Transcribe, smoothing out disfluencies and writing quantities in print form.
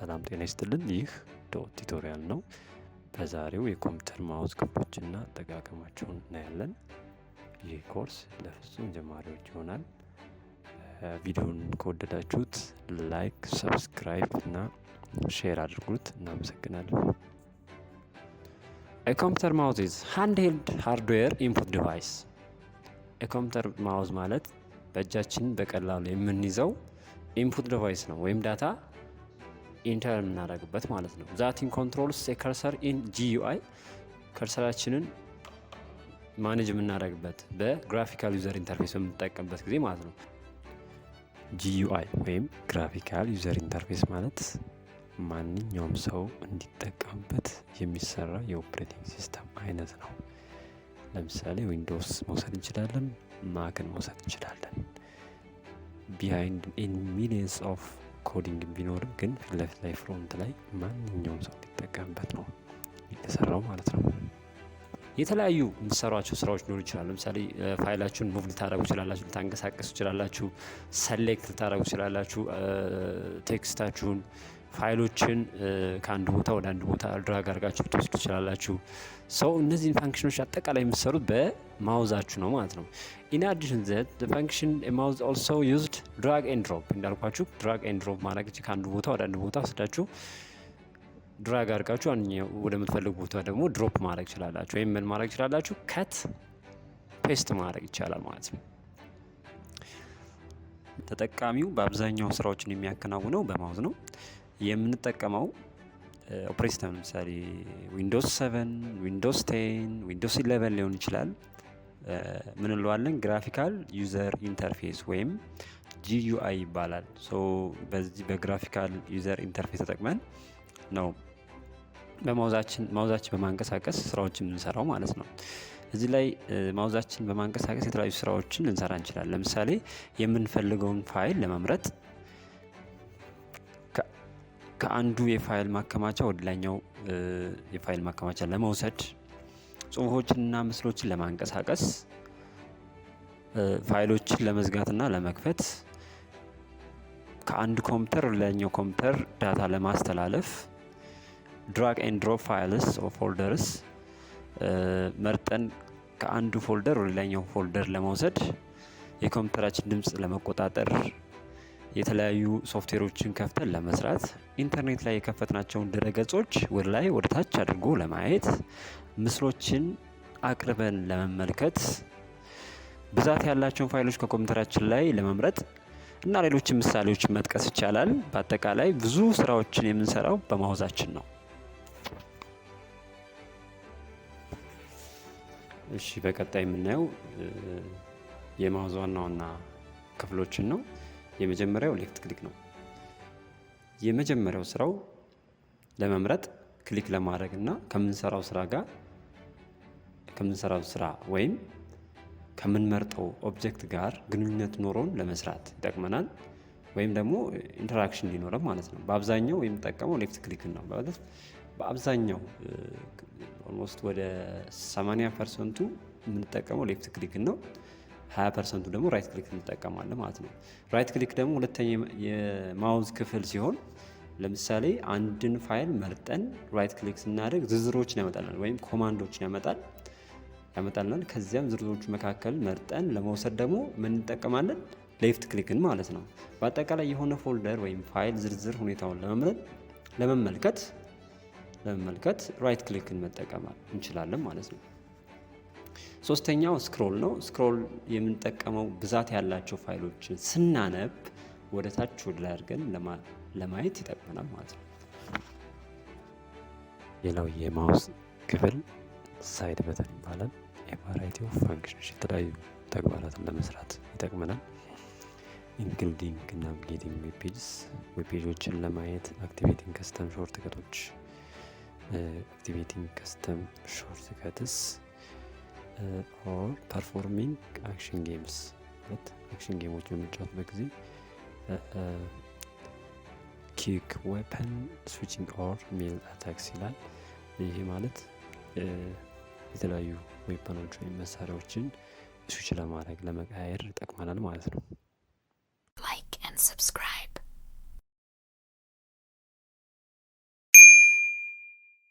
ሰላም ጤና ይስጥልን። ይህ ዶት ቱቶሪያል ነው። በዛሬው የኮምፒውተር ማውዝ ክፍሎችና አጠቃቀማቸውን እናያለን። ይህ ኮርስ ለፍጹም ጀማሪዎች ይሆናል። ቪዲዮውን ከወደዳችሁት ላይክ፣ ሰብስክራይብ እና ሼር አድርጉት። እናመሰግናለን። የኮምፒውተር ማውዝ ኢዝ ሃንድሄልድ ሃርድዌር ኢንፑት ዲቫይስ። የኮምፒውተር ማውዝ ማለት በእጃችን በቀላሉ የምንይዘው ኢንፑት ዲቫይስ ነው፣ ወይም ዳታ ኢንተር የምናደርግበት ማለት ነው። ዛቲን ኮንትሮልስ የከርሰር ኢን ጂዩአይ፣ ከርሰራችንን ማኔጅ የምናደርግበት በግራፊካል ዩዘር ኢንተርፌስ በምንጠቀምበት ጊዜ ማለት ነው። ጂዩአይ ወይም ግራፊካል ዩዘር ኢንተርፌስ ማለት ማንኛውም ሰው እንዲጠቀምበት የሚሰራ የኦፕሬቲንግ ሲስተም አይነት ነው። ለምሳሌ ዊንዶውስ መውሰድ እንችላለን፣ ማክን መውሰድ እንችላለን። ቢሃይንድ ኢን ሚሊየንስ ኦፍ ኮዲንግ ቢኖርም ግን ፊት ለፊት ላይ ፍሮንት ላይ ማንኛውም ሰው እንዲጠቀምበት ነው የተሰራው ማለት ነው። የተለያዩ የምትሰሯቸው ስራዎች ሊኖሩ ይችላሉ። ለምሳሌ ፋይላችሁን ሙቭ ልታደርጉ ትችላላችሁ፣ ልታንቀሳቀሱ ትችላላችሁ፣ ሰሌክት ልታደርጉ ትችላላችሁ፣ ቴክስታችሁን ፋይሎችን ከአንድ ቦታ ወደ አንድ ቦታ ድራግ አድርጋችሁ ልትወስዱ ትችላላችሁ። ሰው እነዚህን ፋንክሽኖች አጠቃላይ የምትሰሩት በማውዛችሁ ነው ማለት ነው። ኢን አዲሽን ዘ ፋንክሽን ማውዝ ኦልሶ ዩዝድ ድራግ ኤንድ ድሮፕ። እንዳልኳችሁ ድራግ ኤንድ ድሮፕ ማድረግ ከአንዱ ቦታ ወደ አንድ ቦታ ወስዳችሁ ድራግ አድርጋችሁ ወደምትፈልጉ ቦታ ደግሞ ድሮፕ ማድረግ ይችላላችሁ፣ ወይም ምን ማድረግ ይችላላችሁ፣ ከት ፔስት ማድረግ ይቻላል ማለት ነው። ተጠቃሚው በአብዛኛው ስራዎችን የሚያከናውነው በማውዝ ነው። የምንጠቀመው ኦፕሬቲንግ ሲስተም ለምሳሌ ዊንዶውስ 7፣ ዊንዶውስ 10፣ ዊንዶውስ 11 ሊሆን ይችላል። ምን እንለዋለን? ግራፊካል ዩዘር ኢንተርፌስ ወይም ጂዩአይ ይባላል። በዚህ በግራፊካል ዩዘር ኢንተርፌስ ተጠቅመን ነው ማውዛችን በማንቀሳቀስ ስራዎችን የምንሰራው ማለት ነው። እዚህ ላይ ማውዛችን በማንቀሳቀስ የተለያዩ ስራዎችን ልንሰራ እንችላለን። ለምሳሌ የምንፈልገውን ፋይል ለመምረጥ ከአንዱ የፋይል ማከማቻ ወደ ሌላኛው የፋይል ማከማቻ ለመውሰድ፣ ጽሁፎችንና ምስሎችን ለማንቀሳቀስ፣ ፋይሎችን ለመዝጋትና ለመክፈት፣ ከአንድ ኮምፒውተር ወደ ሌላኛው ኮምፒውተር ዳታ ለማስተላለፍ፣ ድራግ ኤንድ ድሮፕ ፋይልስ ኦር ፎልደርስ መርጠን ከአንዱ ፎልደር ወደ ሌላኛው ፎልደር ለመውሰድ፣ የኮምፒውተራችን ድምፅ ለመቆጣጠር፣ የተለያዩ ሶፍትዌሮችን ከፍተን ለመስራት፣ ኢንተርኔት ላይ የከፈትናቸውን ድረገጾች ወደ ላይ ወደ ታች አድርጎ ለማየት፣ ምስሎችን አቅርበን ለመመልከት፣ ብዛት ያላቸውን ፋይሎች ከኮምፒውተራችን ላይ ለመምረጥ እና ሌሎችን ምሳሌዎችን መጥቀስ ይቻላል። በአጠቃላይ ብዙ ስራዎችን የምንሰራው በማውዛችን ነው። እሺ፣ በቀጣይ የምናየው የማውዝ ዋና ዋና ክፍሎችን ነው። የመጀመሪያው ሌፍት ክሊክ ነው። የመጀመሪያው ስራው ለመምረጥ ክሊክ ለማድረግ እና ከምንሰራው ስራ ወይም ከምንመርጠው ኦብጀክት ጋር ግንኙነት ኖሮን ለመስራት ይጠቅመናል፣ ወይም ደግሞ ኢንተራክሽን እንዲኖረን ማለት ነው። በአብዛኛው የምንጠቀመው ሌፍት ክሊክ ነው። በአብዛኛው ኦልሞስት ወደ 80% የምንጠቀመው ሌፍት ክሊክ ነው። 20% ደግሞ ራይት ክሊክ እንጠቀማለን ማለት ነው። ራይት ክሊክ ደግሞ ሁለተኛ የማውዝ ክፍል ሲሆን፣ ለምሳሌ አንድን ፋይል መርጠን ራይት ክሊክ ስናደርግ ዝርዝሮችን ያመጣልናል ወይም ኮማንዶችን ያመጣልናል። ከዚያም ዝርዝሮቹ መካከል መርጠን ለመውሰድ ደግሞ ምን እንጠቀማለን? ሌፍት ክሊክን ማለት ነው። በአጠቃላይ የሆነ ፎልደር ወይም ፋይል ዝርዝር ሁኔታውን ለመመልከት ራይት ክሊክን መጠቀም እንችላለን ማለት ነው። ሶስተኛው ስክሮል ነው። ስክሮል የምንጠቀመው ብዛት ያላቸው ፋይሎችን ስናነብ ወደ ታች ወደ ላይ አድርገን ለማየት ይጠቅመናል ማለት ነው። ሌላው የማውዝ ክፍል ሳይድ በተን ይባላል። የቫራይቲ ኦፍ ፋንክሽኖች የተለያዩ ተግባራትን ለመስራት ይጠቅመናል። ኢንክሉዲንግ ናቪጌቲንግ ዌብ ፔጅስ፣ ዌብ ፔጆችን ለማየት፣ አክቲቬቲንግ ከስተም ሾርት ከቶች፣ አክቲቬቲንግ ከስተም ሾርት ከትስ ኦር ፐርፎርሚንግ አክሽን ጌምስ። አክሽን ጌሞች በምንጫወትበት ጊዜ ኪክ ዌፐን ስዊቺንግ ኦር ሜል አታክስ ይላል። ይህ ማለት የተለያዩ ዌፐኖች ወይም መሳሪያዎችን ስዊች ለማድረግ ለመቀያየር ይጠቅመናል ማለት ነው። Like and subscribe.